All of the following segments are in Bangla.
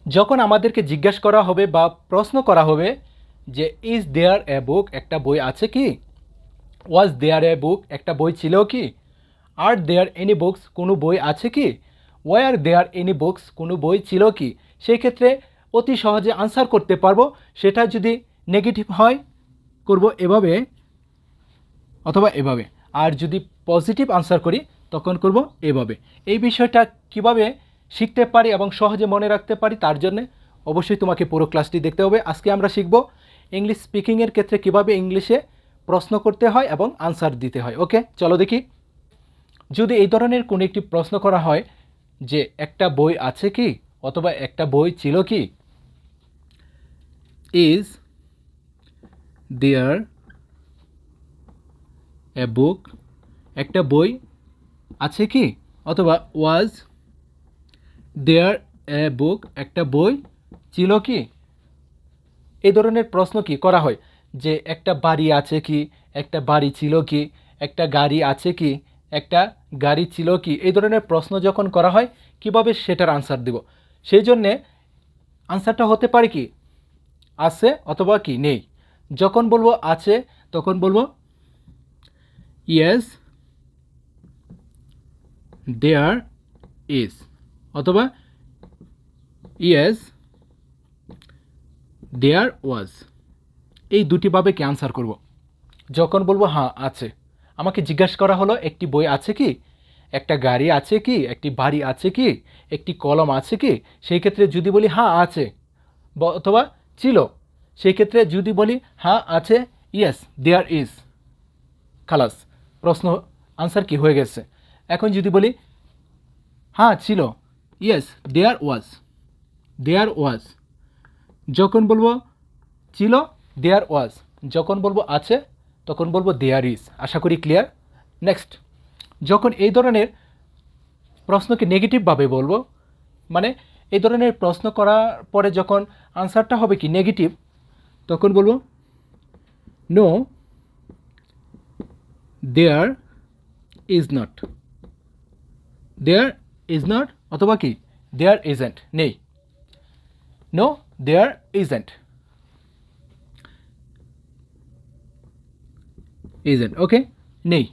যখন আমাদেরকে জিজ্ঞাসা করা হবে বা প্রশ্ন করা হবে যে ইজ দেয়ার এ বুক, একটা বই আছে কি, ওয়াজ দেয়ার এ বুক, একটা বই ছিল কি, আর দেয়ার এনি বুকস, কোনো বই আছে কি, ওয়ার দেয়ার এনি বুকস, কোনো বই ছিল কি, সেই ক্ষেত্রে অতি সহজে আনসার করতে পারবো। সেটা যদি নেগেটিভ হয় করব এভাবে অথবা এভাবে, আর যদি পজিটিভ আনসার করি তখন করব এভাবে। এই বিষয়টা কিভাবে শিখতে পারি এবং সহজে মনে রাখতে পারি তার জন্য অবশ্যই তোমাকে পুরো ক্লাসটি দেখতে হবে। আজকে আমরা শিখব ইংলিশ স্পিকিংয়ের ক্ষেত্রে কিভাবে ইংলিশে প্রশ্ন করতে হয় এবং আনসার দিতে হয়। ওকে, চলো দেখি। যদি এই ধরনের কোনো একটি প্রশ্ন করা হয় যে একটা বই আছে কি অথবা একটা বই ছিল কি, ইজ দেয়ার এ বুক, একটা বই আছে কি, অথবা ওয়াজ দেয়ার এ বুক, একটা বই ছিল কি, এই ধরনের প্রশ্ন কি করা হয় যে একটা বাড়ি আছে কি, একটা বাড়ি ছিল কি, একটা গাড়ি আছে কি, একটা গাড়ি ছিল কি, এই ধরনের প্রশ্ন যখন করা হয় কিভাবে সেটার আনসার দেব। সেই জন্যে আনসারটা হতে পারে কি আছে অথবা কি নেই। যখন বলবো আছে তখন বলবো ইয়েস দেয়ার ইজ, অথবা ইয়েস দেয়ার ওয়াজ। এই দুটিভাবে কি আনসার করব। যখন বলবো হ্যাঁ আছে, আমাকে জিজ্ঞাসা করা হলো একটি বই আছে কি, একটা গাড়ি আছে কি, একটি বাড়ি আছে কি, একটি কলম আছে কি, সেই ক্ষেত্রে যদি বলি হ্যাঁ আছে অথবা ছিল, সেই ক্ষেত্রে যদি বলি হ্যাঁ আছে, ইয়েস দেয়ার ইজ, খালাস, প্রশ্ন আনসার কি হয়ে গেছে। এখন যদি বলি হ্যাঁ ছিল, ইয়েস দেয়ার ওয়াজ, দেয়ার ওয়াজ। যখন বলবো ছিল দেয়ার ওয়াজ, যখন বলবো আছে তখন বলবো দেয়ার ইজ। আশা করি ক্লিয়ার। নেক্সট, যখন এই ধরনের প্রশ্নকে নেগেটিভভাবে বলবো, মানে এই ধরনের প্রশ্ন করার পরে যখন আনসারটা হবে কি নেগেটিভ, তখন বলবো no there is not, there is not, অথবা কি দেয়ার ইজেন্ট, নেই, no there isn't, isn't, okay, নেই,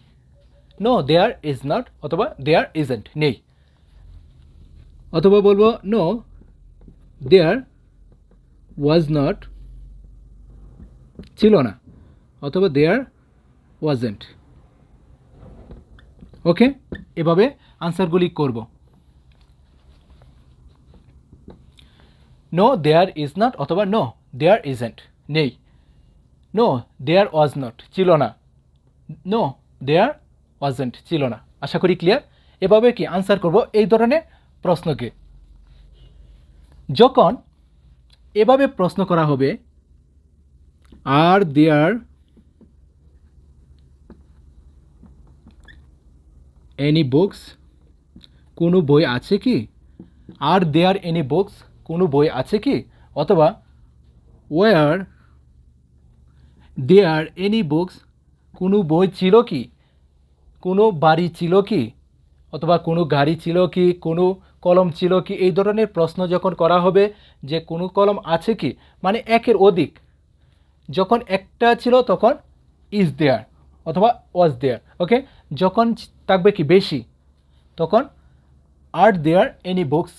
নো দেয়ার ইজ নট অথবা দেয়ার ইজেন্ট, নেই। অথবা বলবো নো দেয়ার ওয়াজ নট, ছিল না, অথবা দেয়ার ওয়াজেন্ট। ওকে, এভাবে আনসারগুলি করব। নো দেয়ার ইজ নট অথবা নো দেয়ার ইজেন্ট, নেই, নো দেয়ার ওয়াজ নট, ছিল না, নো দেয়ার ওয়াজেন্ট, ছিল না। আশা করি ক্লিয়ার। এভাবে কি আনসার করব এই ধরনের প্রশ্নকে। যখন এভাবে প্রশ্ন করা হবে আর দেয়ার এনি বুকস, কোনো বই আছে কি, আর দেয়ার এনি বুকস, কোনো বই আছে কি, অথবা ওয়ার দেয়ার এনি বুকস, কোনো বই ছিল কি, কোনো বাড়ি ছিল কি, অথবা কোনো গাড়ি ছিল কি, কোনো কলম ছিল কি, এই ধরনের প্রশ্ন যখন করা হবে যে কোনো কলম আছে কি, মানে একের অধিক, যখন একটা ছিল তখন ইজ দেয়ার অথবা ওয়াজ দেয়ার। ওকে, যখন থাকবে কি বেশি তখন are there any books,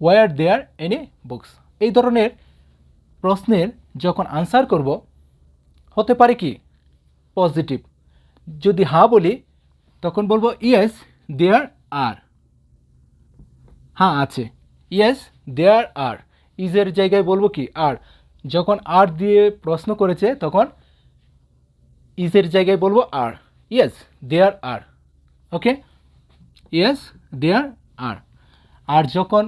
were there any books. এই ধরনের প্রশ্নের যখন আনসার করব হতে পারে কি পজিটিভ। যদি হ্যাঁ বলি তখন বলবো ইয়েস দেয়ার আর, হ্যাঁ আছে, ইয়েস দেয়ার আর, ইজের জায়গায় বলবো কি আর। যখন আর দিয়ে প্রশ্ন করেছে তখন ইজের জায়গায় বলবো আর, ইয়েস দেয়ার আর। ওকে, ইয়েস দেয়ার আর। আর যখন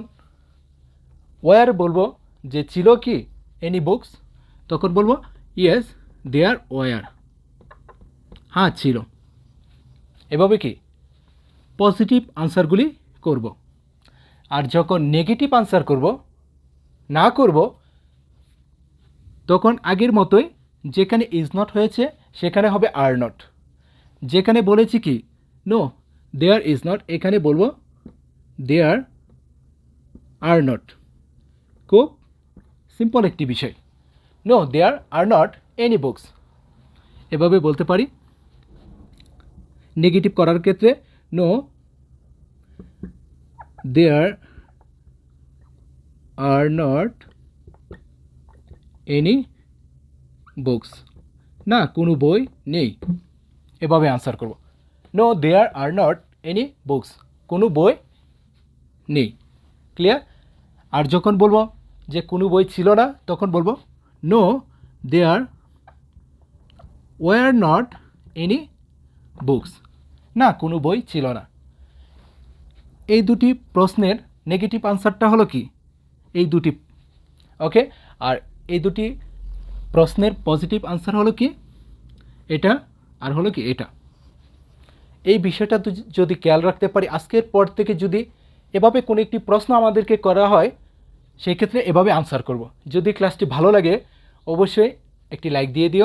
ওয়ার বলবো যে ছিল কি এনি বুকস, তখন বলবো ইয়েস দেয়ার ওয়ার, হ্যাঁ ছিল। এভাবে কি পজিটিভ আনসারগুলি করব। আর যখন নেগেটিভ আনসার করব না করব তখন আগের মতোই যেখানে ইজ নট হয়েছে সেখানে হবে আর নট। যেখানে বলেছি কি নো দেয়ার ইজ নট, এখানে বলবো দেয়ার আর নট। খুব সিম্পল একটি বিষয়। No there are not any books, এভাবে বলতে পারি। নেগেটিভ করার ক্ষেত্রে no there are not any books, না কোনো বই নেই, এভাবে আনসার করব। No there are not any books, কোনো বই নেই। ক্লিয়ার? আর যখন বলবো যে কোনো বই ছিল না, তখন বলবো no there were not any books, না কোনো বই ছিল না। এই দুটি প্রশ্নের নেগেটিভ আনসারটা হলো কি এই দুটি, ওকে। আর এই দুটি প্রশ্নের পজিটিভ আনসার হলো কি এটা, আর হলো কি এটা। এই বিষয়টা যদি খেয়াল রাখতে পারি, আজকের পর থেকে যদি এভাবে কোনো একটি প্রশ্ন আমাদেরকে করা হয়, সেই ক্ষেত্রে এভাবে আনসার করব। যদি ক্লাসটি ভালো লাগে অবশ্যই একটি লাইক দিয়ে দিও।